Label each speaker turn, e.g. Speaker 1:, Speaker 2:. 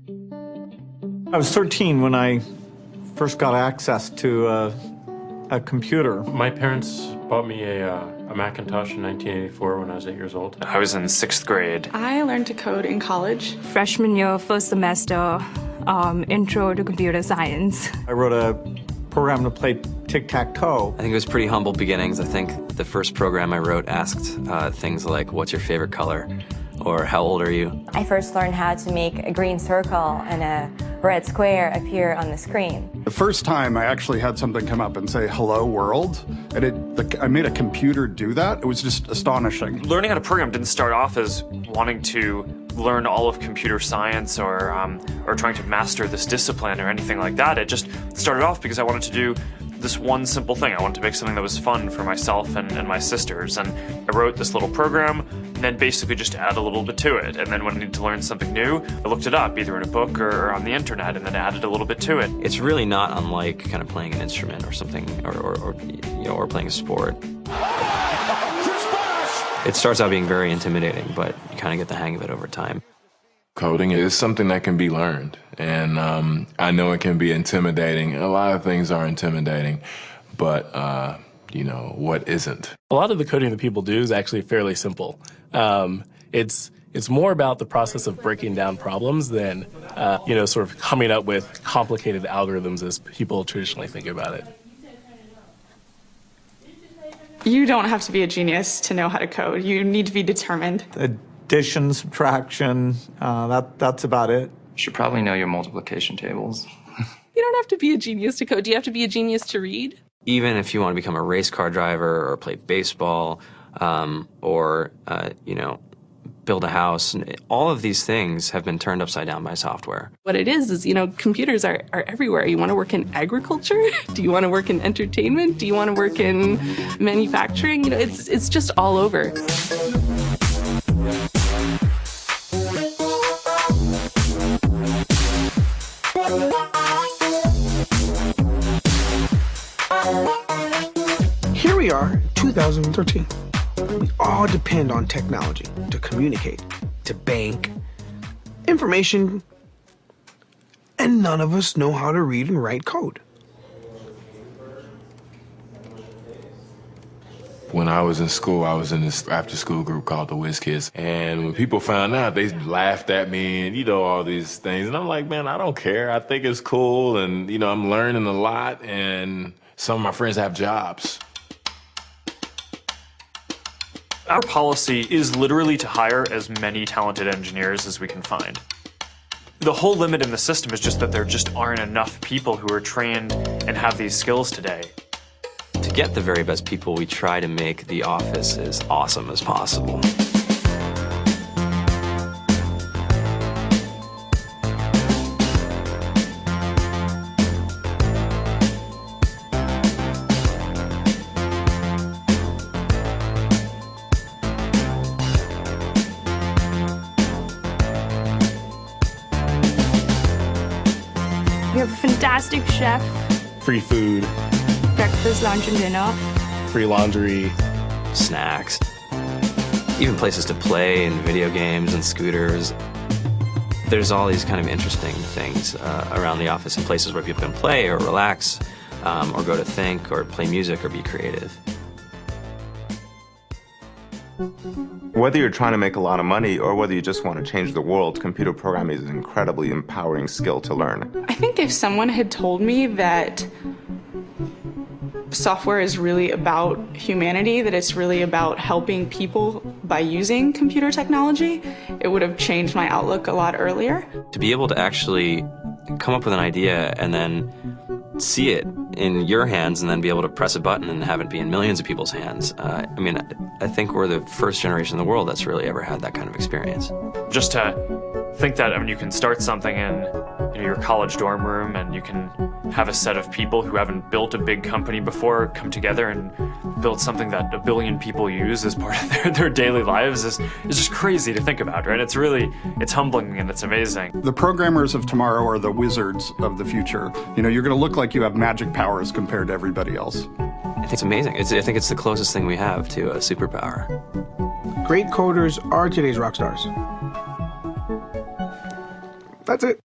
Speaker 1: I was 13 when I first got access to a computer.
Speaker 2: My parents bought me a Macintosh in 1984 when I was 8 years old.
Speaker 3: I was in 6th grade.
Speaker 4: I learned to code in college.
Speaker 5: Freshman year, first semester, intro to computer science.
Speaker 1: I wrote a program to play tic-tac-toe.
Speaker 6: I think it was pretty humble beginnings. I think the first program I wrote asked things like, what's your favorite color? Or how old are you?
Speaker 7: I first learned how to make a green circle and a red square appear on the screen.
Speaker 8: The first time I actually had something come up and say, hello world, and I made a computer do that. It was just astonishing.
Speaker 3: Learning how to program didn't start off as wanting to learn all of computer science or trying to master this discipline or anything like that. It just started off because I wanted to do this one simple thing. I wanted to make something that was fun for myself and my sisters. And I wrote this little program and then basically just add a little bit to it. And then when I needed to learn something new, I looked it up either in a book or on the internet and then added a little bit to it.
Speaker 6: It's really not unlike kind of playing an instrument or something, or playing a sport. It starts out being very intimidating, but you kind of get the hang of it over time.
Speaker 9: Coding is something that can be learned, and I know it can be intimidating. A lot of things are intimidating, but what isn't?
Speaker 2: A lot of the coding that people do is actually fairly simple. It's more about the process of breaking down problems than sort of coming up with complicated algorithms as people traditionally think about it.
Speaker 4: You don't have to be a genius to know how to code. You need to be determined.
Speaker 1: Addition, subtraction, that's about it.
Speaker 3: You should probably know your multiplication tables.
Speaker 10: You don't have to be a genius to code. Do you have to be a genius to read?
Speaker 6: Even if you want to become a race car driver or play baseball or build a house, all of these things have been turned upside down by software.
Speaker 10: What it is, computers are everywhere. You want to work in agriculture? Do you want to work in entertainment? Do you want to work in manufacturing? It's just all over.
Speaker 11: Here we are, 2013. We all depend on technology to communicate, to bank, information, and none of us know how to read and write code.
Speaker 9: When I was in school, I was in this after-school group called the Whiz Kids, and when people found out, they laughed at me and, all these things. And I'm like, man, I don't care. I think it's cool, and, I'm learning a lot, and some of my friends have jobs.
Speaker 3: Our policy is literally to hire as many talented engineers as we can find. The whole limit in the system is just that there just aren't enough people who are trained and have these skills today.
Speaker 6: To get the very best people, we try to make the office as awesome as possible.
Speaker 5: We have a fantastic chef.
Speaker 2: Free food,
Speaker 5: Breakfast, lunch, and dinner.
Speaker 2: free laundry,
Speaker 6: snacks, even places to play and video games and scooters. There's all these kind of interesting things around the office and places where people can play or relax or go to think or play music or be creative.
Speaker 12: Whether you're trying to make a lot of money or whether you just want to change the world, computer programming is an incredibly empowering skill to learn.
Speaker 4: I think if someone had told me that software is really about humanity, that it's really about helping people by using computer technology, it would have changed my outlook a lot earlier.
Speaker 6: To be able to actually come up with an idea and then see it in your hands and then be able to press a button and have it be in millions of people's hands. I think we're the first generation in the world that's really ever had that kind of experience.
Speaker 3: Just to think that you can start something in your college dorm room and you can have a set of people who haven't built a big company before come together and build something that 1 billion people use as part of their daily lives is just crazy to think about, right? It's humbling and it's amazing.
Speaker 8: The programmers of tomorrow are the wizards of the future. You're going to look like you have magic powers compared to everybody else.
Speaker 6: I think it's amazing. I think it's the closest thing we have to a superpower.
Speaker 11: Great coders are today's rock stars. That's it.